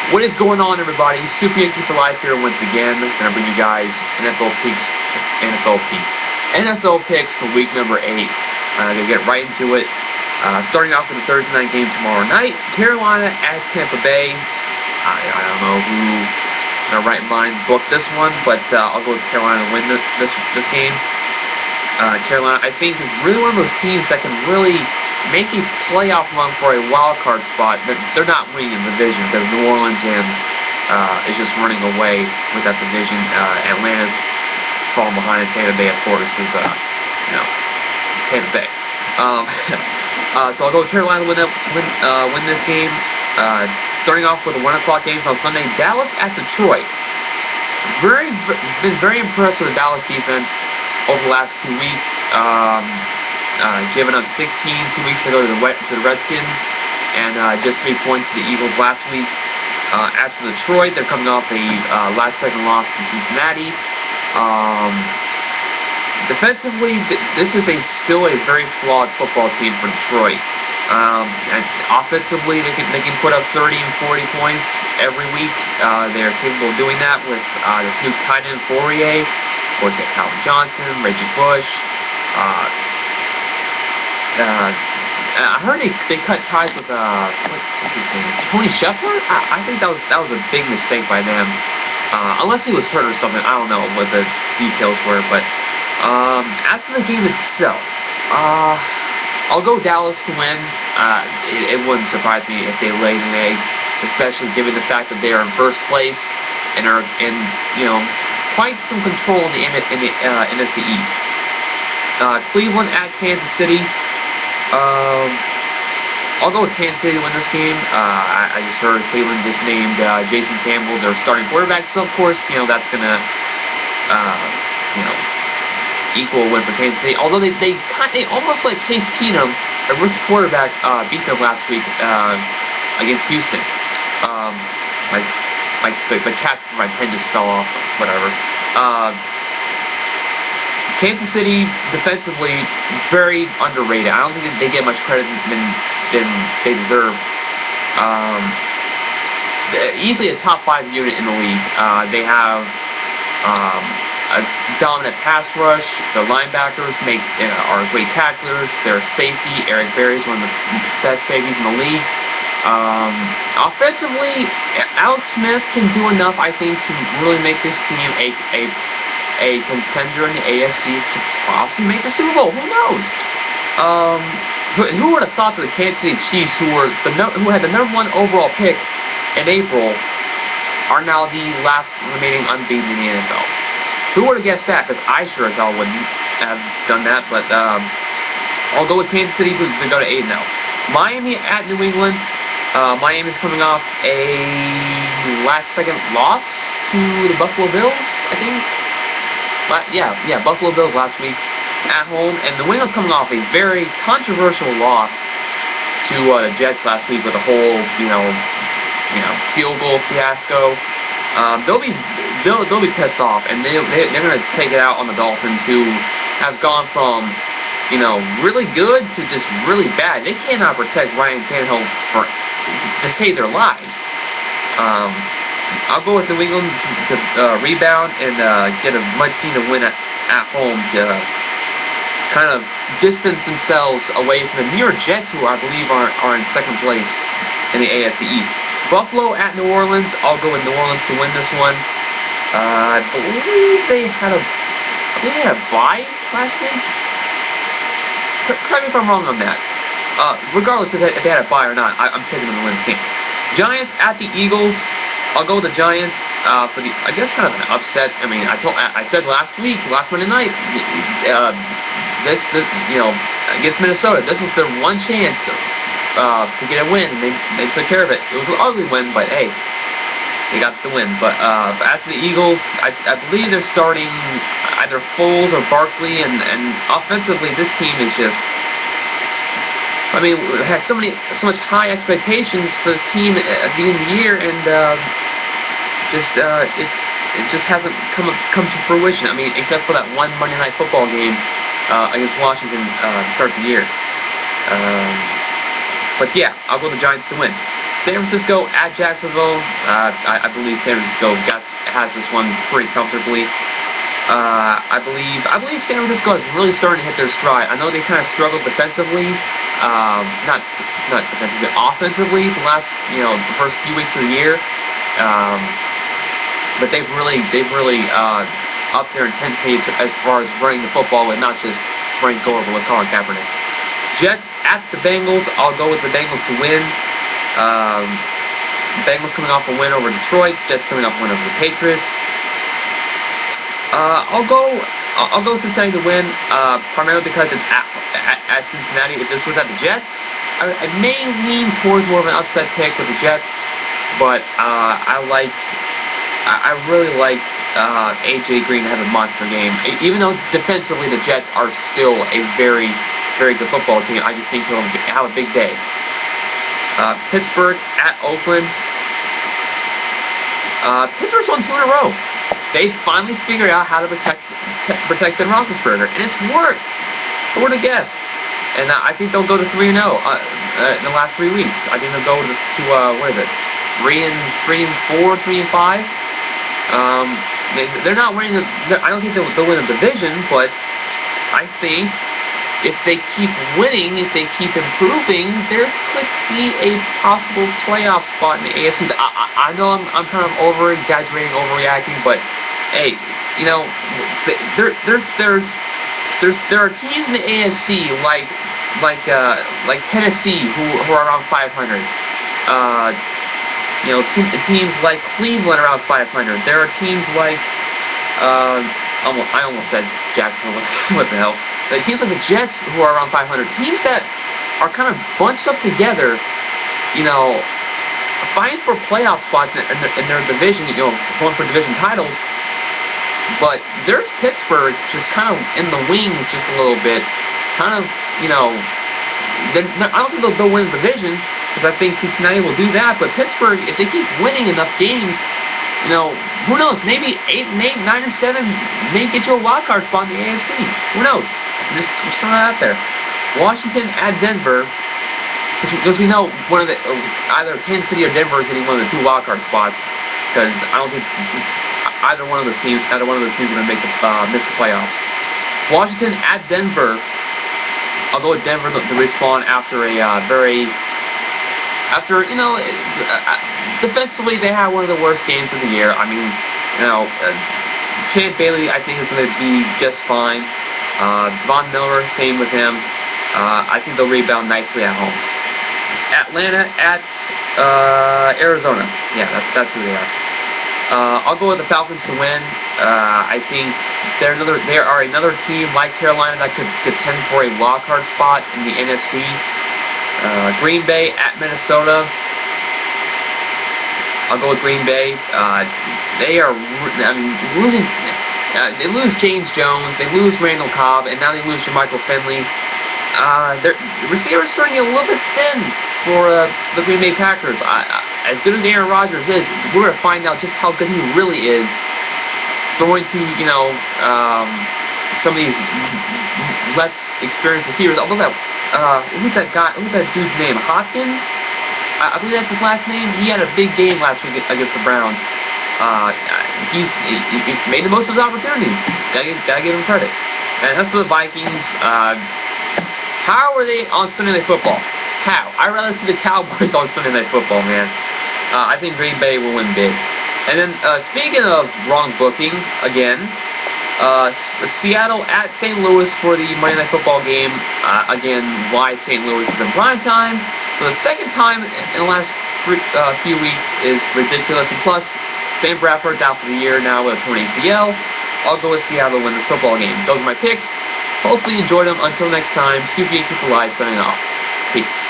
What is going on, everybody? Super Yankee for Life here once again. Gonna bring you guys NFL picks for week number 8. Gonna get right into it. Starting off with the Thursday night game tomorrow night, Carolina at Tampa Bay. I don't know who in their right mind booked this one, but I'll go with Carolina to win this game. Carolina, I think, is really one of those teams that can really make a playoff run for a wild card spot. They're not winning the division because New Orleans is just running away with that division. Atlanta's falling behind, and Tampa Bay, of course, is Tampa Bay. So I'll go with Carolina to win this game. Starting off with the 1 o'clock games on Sunday, Dallas at Detroit. Been very impressed with the Dallas defense over the last 2 weeks. Giving up 16 2 weeks ago to the Redskins, and just 3 points to the Eagles last week. As for Detroit, they're coming off a last-second loss to Cincinnati. Defensively, this is still a very flawed football team for Detroit. And offensively, they can put up 30 and 40 points every week. They're capable of doing that with this new tight end Fourier. Of course, they have Calvin Johnson, Reggie Bush. I heard they cut ties with what's his name? Tony Shepard. I think that was a big mistake by them. Unless he was hurt or something, I don't know what the details were. But as for the game itself, I'll go Dallas to win. It wouldn't surprise me if they laid an egg, especially given the fact that they are in first place and are in quite some control in the NFC East. Cleveland at Kansas City. I'll go with Kansas City to win this game. I just heard Cleveland just named Jason Campbell their starting quarterback, so of course, that's gonna equal a win for Kansas City. Although they almost let Case Keenum, a rookie quarterback, beat them last week against Houston. The cat from my pen just fell off. Whatever. Kansas City, defensively, very underrated. I don't think they get much credit than they deserve. Easily a top 5 unit in the league. They have a dominant pass rush. Their linebackers are great tacklers. Their safety, Eric Berry, is one of the best safeties in the league. Offensively, Alex Smith can do enough, I think, to really make this team a contender in the AFC to possibly make the Super Bowl. Who knows? Who would have thought that the Kansas City Chiefs, who had the #1 overall pick in April, are now the last remaining unbeaten in the NFL? Who would have guessed that? Because I sure as hell wouldn't have done that. But I'll go with Kansas City to go to 8-0. Miami at New England. Miami's coming off a last-second loss to the Buffalo Bills, I think. Yeah, Buffalo Bills last week at home, and New England's coming off a very controversial loss to the Jets last week with the whole, field goal fiasco. They'll be pissed off, and they're going to take it out on the Dolphins, who have gone from really good to just really bad. They cannot protect Ryan Tannehill to save their lives. I'll go with New England to rebound and get a much-needed win at home to kind of distance themselves away from the New York Jets, who I believe are in second place in the AFC East. Buffalo at New Orleans. I'll go with New Orleans to win this one. I believe they had a bye last week. Correct me if I'm wrong on that. Regardless if they had a bye or not, I'm picking them to win this game. Giants at the Eagles. I'll go with the Giants for I guess kind of an upset. I mean, I said last Monday night, this against Minnesota, this is their one chance to get a win, and they took care of it. It was an ugly win, but hey, they got the win. But as for the Eagles, I believe they're starting either Foles or Barkley, and offensively, this team is just. I mean, we had so much high expectations for this team at the beginning of the year, and it just hasn't come to fruition. I mean, except for that one Monday Night Football game against Washington to start the year. But yeah, I'll go with the Giants to win. San Francisco at Jacksonville. I believe San Francisco has this one pretty comfortably. I believe San Francisco is really starting to hit their stride. I know they kind of struggled defensively, not defensively, offensively the last, the first few weeks of the year. But they've really upped their intensity as far as running the football and not just running go over with Colin Kaepernick. Jets at the Bengals. I'll go with the Bengals to win. Bengals coming off a win over Detroit. Jets coming off a win over the Patriots. I'll go Cincinnati to win, primarily because it's at Cincinnati. If this was at the Jets, I may lean towards more of an upset pick with the Jets, but I really like AJ Green to have a monster game. Even though defensively the Jets are still a very, very good football team, I just think he'll have a big day. Pittsburgh at Oakland. Pittsburgh's won 2 in a row. They finally figured out how to protect Ben Roethlisberger, and it's worked. Who would have guessed? And I think they'll go to 3-0 in the last 3 weeks. I think they'll go to what is it? 3-4, 3-5. They're not winning. I don't think they'll win the division, but I think if they keep winning, if they keep improving, there could be a possible playoff spot in the AFC. I know I'm kind of over-exaggerating, overreacting, but hey, there are teams in the AFC like Tennessee who are around 500. Teams like Cleveland around 500. There are teams like I almost said Jacksonville. What the hell? The teams like the Jets who are around 500. Teams that are kind of bunched up together, fighting for playoff spots in their division, going for division titles. But there's Pittsburgh just kind of in the wings just a little bit. Kind of, I don't think they'll win the division because I think Cincinnati will do that. But Pittsburgh, if they keep winning enough games, who knows? Maybe 8-8, 9-7 may get you a wild card spot in the AFC. Who knows? I'm just throwing that out there. Washington at Denver, because we know either Kansas City or Denver is getting one of the 2 wild card spots. Because I don't think either one of those teams are going to make miss the playoffs. Washington at Denver. I'll go with Denver to respawn after defensively they had one of the worst games of the year. I mean, Champ Bailey I think is going to be just fine. Von Miller, same with him. I think they'll rebound nicely at home. Atlanta at Arizona. Yeah, that's who they are. I'll go with the Falcons to win. I think they are another team like Carolina that could contend for a wild card spot in the NFC. Green Bay at Minnesota. I'll go with Green Bay. They are, losing. They lose James Jones, they lose Randall Cobb, and now they lose Jermichael Finley. Their receivers starting to get a little bit thin for the Green Bay Packers. As good as Aaron Rodgers is, we're going to find out just how good he really is throwing to, some of these less experienced receivers. Although who's that dude's name? Hopkins? I believe that's his last name. He had a big game last week against the Browns. He made the most of his opportunity. Gotta give him credit. And as for the Vikings, how are they on Sunday Night Football? How? I'd rather see the Cowboys on Sunday Night Football, man. I think Green Bay will win big. And then, speaking of wrong booking, again, Seattle at St. Louis for the Monday Night Football game. Again, why St. Louis is in prime time for the second time in the last few weeks is ridiculous. And plus, Sam Bradford's out for the year now with a torn ACL. I'll go with Seattle to win this football game. Those are my picks. Hopefully you enjoyed them. Until next time, Super Geek People Live signing off. Peace.